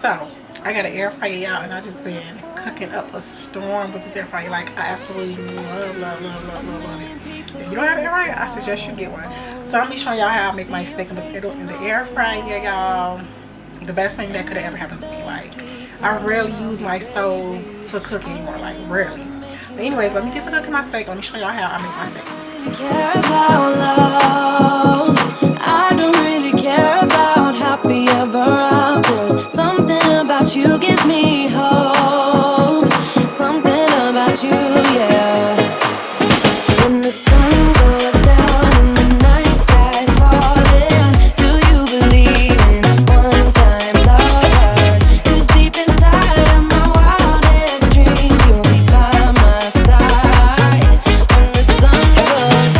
So I got an air fryer, y'all, and I just been cooking up a storm with this air fryer. Like, I absolutely love it. If you don't have an air fryer, I suggest you get one. So I'm gonna be showing y'all how I make my steak and potatoes in the air fryer, y'all. The best thing that could have ever happened to me. Like, I rarely use my stove to cook anymore, like rarely. But anyways, let me get to cooking my steak. Let me show y'all how I make my steak. Care about love. I don't really care about happy ever afters. Something about you gives me hope. Something about you, yeah. When the sun goes down and the night sky's falling, do you believe in one-time lovers? 'Cause deep inside of my wildest dreams, you'll be by my side. When the sun goes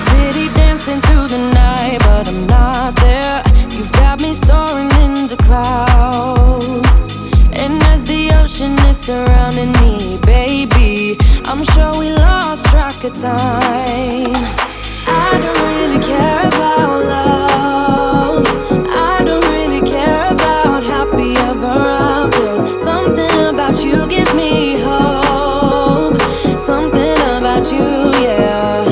city dancing through the night, but I'm not there. You've got me soaring in the clouds, and as the ocean is surrounding me, baby, I'm sure we lost track of time. I don't really care about love. I don't really care about happy ever afters. Something about you gives me hope. Something about you, yeah.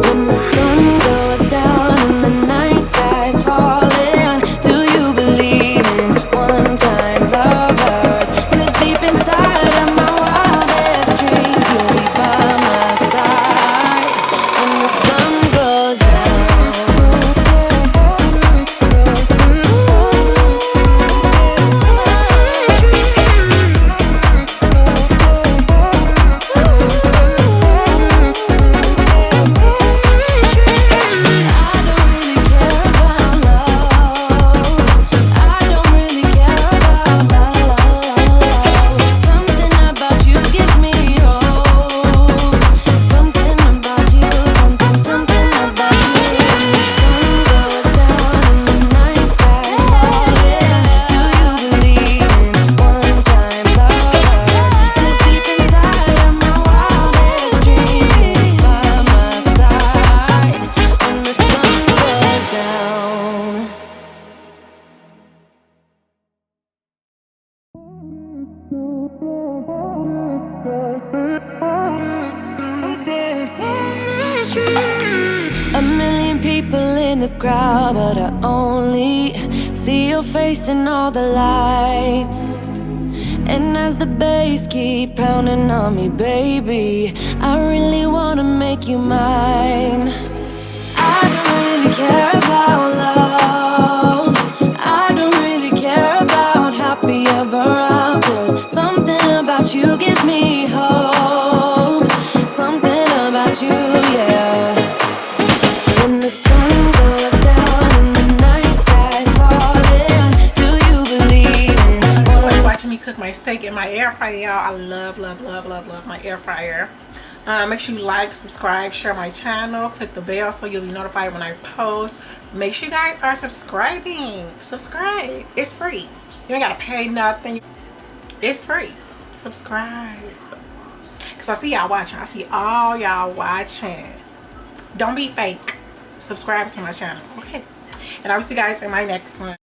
When the sun goes down and the night sky's falling, do you believe in one-time lovers? 'Cause deep inside of my wildest dreams, you'll be by my side. When the sun goes a million people in the crowd, but I only see your face in all the lights. And as the bass keep pounding on me, baby, I really wanna make you mine. I don't really care about love. I don't really care about happy ever afters. Something about you gives me hope. Something about you, yeah. When the sun goes down and the night sky's falling, do you believe in Watching me cook my steak in my air fryer, y'all. I love my air fryer. Make sure you like, subscribe, share my channel, click the bell so you'll be notified when I post. Make sure you guys are subscribing. Subscribe, it's free. You ain't gotta pay nothing. It's free. Subscribe, because I see y'all watching. I see all y'all watching. Don't be fake. Subscribe to my channel, okay? And I will see you guys in my next one.